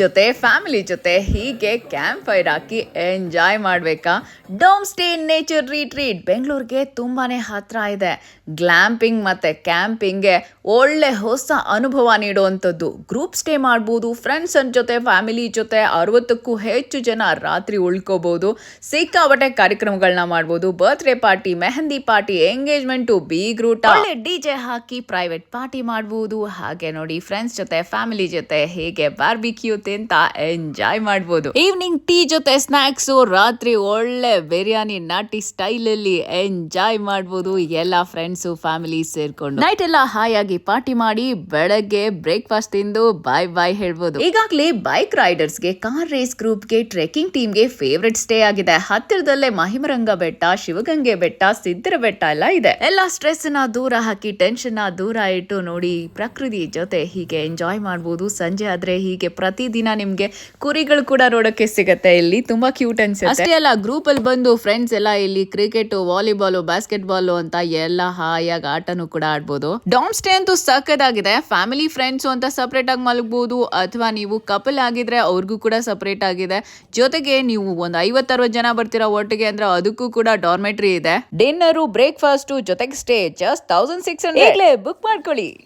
ಜೊತೆ ಫ್ಯಾಮಿಲಿ ಜೊತೆ ಹೀಗೆ ಕ್ಯಾಂಪ್ ಫೈರ್ ಹಾಕಿ ಎಂಜಾಯ್ ಮಾಡಬೇಕಾ? ಡೋಮ್ ಸ್ಟೇ ನೇಚರ್ ರಿಟ್ರೀಟ್ ಬೆಂಗಳೂರಿಗೆ ತುಂಬಾನೇ ಹತ್ರ ಇದೆ. ಗ್ಲಾಂಪಿಂಗ್ ಮತ್ತೆ ಕ್ಯಾಂಪಿಂಗ್ಗೆ ಒಳ್ಳೆ ಹೊಸ ಅನುಭವ ನೀಡುವಂಥದ್ದು. ಗ್ರೂಪ್ ಸ್ಟೇ ಮಾಡ್ಬೋದು, ಫ್ರೆಂಡ್ಸ್ ಜೊತೆ ಫ್ಯಾಮಿಲಿ ಜೊತೆ 60ಕ್ಕೂ ಹೆಚ್ಚು ಜನ ರಾತ್ರಿ ಉಳ್ಕೋಬಹುದು. ಸಿಕ್ಕಾಪಟ್ಟೆ ಕಾರ್ಯಕ್ರಮಗಳನ್ನ ಮಾಡ್ಬೋದು. Birthday party, mehndi party, engagement, ಬೀಗ್ ರೂಟ, ಒಳ್ಳೆ ಡಿಜೆ ಹಾಕಿ ಪ್ರೈವೇಟ್ ಪಾರ್ಟಿ ಮಾಡ್ಬೋದು. ಹಾಗೆ ನೋಡಿ, ಫ್ರೆಂಡ್ಸ್ ಜೊತೆ ಫ್ಯಾಮಿಲಿ ಜೊತೆ ಹೇಗೆ ಬಾರ್ಬಿಕ್ಯೂ ತಿಂತ ಎಂಜಾಯ್ ಮಾಡ್ಬೋದು. ಈವ್ನಿಂಗ್ ಟೀ ಜೊತೆ ಸ್ನಾಕ್ಸ್, ರಾತ್ರಿ ಒಳ್ಳೆ ಬಿರಿಯಾನಿ ನಾಟಿ ಸ್ಟೈಲ್ ಅಲ್ಲಿ ಎಂಜಾಯ್ ಮಾಡ್ಬೋದು. ಎಲ್ಲ ಫ್ರೆಂಡ್ಸ್ ಫ್ಯಾಮಿಲಿ ಸೇರ್ಕೊಂಡು ನೈಟ್ ಎಲ್ಲ ಹಾಯಾಗಿ ಪಾರ್ಟಿ ಮಾಡಿ ಬೆಳಗ್ಗೆ ಬ್ರೇಕ್ಫಾಸ್ಟ್ ತಿಂದು ಬಾಯ್ ಬಾಯ್ ಹೇಳ್ಬೋದು. ಈಗಾಗಲೇ ಬೈಕ್ ರೈಡರ್ಸ್ಗೆ, ಕಾರ್ ರೇಸ್ ಗ್ರೂಪ್ಗೆ, ಟ್ರೆಕ್ಕಿಂಗ್ ಟೀಮ್ಗೆ ಫೇವ್ರೆಟ್ ಸ್ಟೇ ಆಗಿದೆ. ಹತ್ತಿರದಲ್ಲೇ ಮಹಿಮರಂಗ ಬೆಟ್ಟ, ಶಿವಗಂಗೆ ಬೆಟ್ಟ, ಸಿದ್ದರ ಬೆಟ್ಟ ಎಲ್ಲ ಇದೆ. ಎಲ್ಲ ಸ್ಟ್ರೆಸ್ ನ ದೂರ ಹಾಕಿ, ಟೆನ್ಷನ್ ನ ದೂರ ಇಟ್ಟು ನೋಡಿ ಪ್ರಕೃತಿ ಜೊತೆ ಹೀಗೆ ಎಂಜಾಯ್ ಮಾಡ್ಬೋದು. ಸಂಜೆ ಆದ್ರೆ ಹೀಗೆ ಪ್ರತಿದಿನ ನಿಮ್ಗೆ ಕುರಿಗಳು ಕೂಡ ನೋಡಕ್ಕೆ ಸಿಗತ್ತೆ. ಇಲ್ಲಿ ತುಂಬಾ ಕ್ಯೂಟ್ ಅನ್ಸುತ್ತೆ. ಅಷ್ಟೇ ಅಲ್ಲ, ಗ್ರೂಪ್ ಅಲ್ಲಿ ಬಂದು ಫ್ರೆಂಡ್ಸ್ ಎಲ್ಲ ಇಲ್ಲಿ ಕ್ರಿಕೆಟ್, ವಾಲಿಬಾಲ್, ಬಾಸ್ಕೆಟ್ ಬಾಲ್ ಅಂತ ಎಲ್ಲ ಹಾಯಾಗಿ ಆಟನೂ ಕೂಡ ಆಡ್ಬೋದು. ಡಾಮ್ ಸ್ಟೇ ಅಂತೂ ಸಕ್ಕದಾಗಿದೆ. ಫ್ಯಾಮಿಲಿ ಫ್ರೆಂಡ್ಸ್ ಅಂತ ಸಪರೇಟ್ ಆಗಿ ಮಲಗಬಹುದು, ಅಥವಾ ನೀವು ಕಪಲ್ ಆಗಿದ್ರೆ ಅವ್ರಿಗೂ ಕೂಡ ಸಪರೇಟ್ ಆಗಿದೆ. ಜೊತೆಗೆ ನೀವು ಒಂದು 50-60 ಜನ ಬರ್ತೀರಾ ಒಟ್ಟಿಗೆ ಅಂದ್ರೆ ಅದಕ್ಕೂ ಕೂಡ ಡಾರ್ಮೆಟ್ರಿ ಇದೆ. ಡಿನ್ನರು, ಬ್ರೇಕ್ಫಾಸ್ಟ್ ಜೊತೆಗೆ ಸ್ಟೇ ಜಸ್ಟ್ 1600 ಬುಕ್ ಮಾಡ್ಕೊಳ್ಳಿ.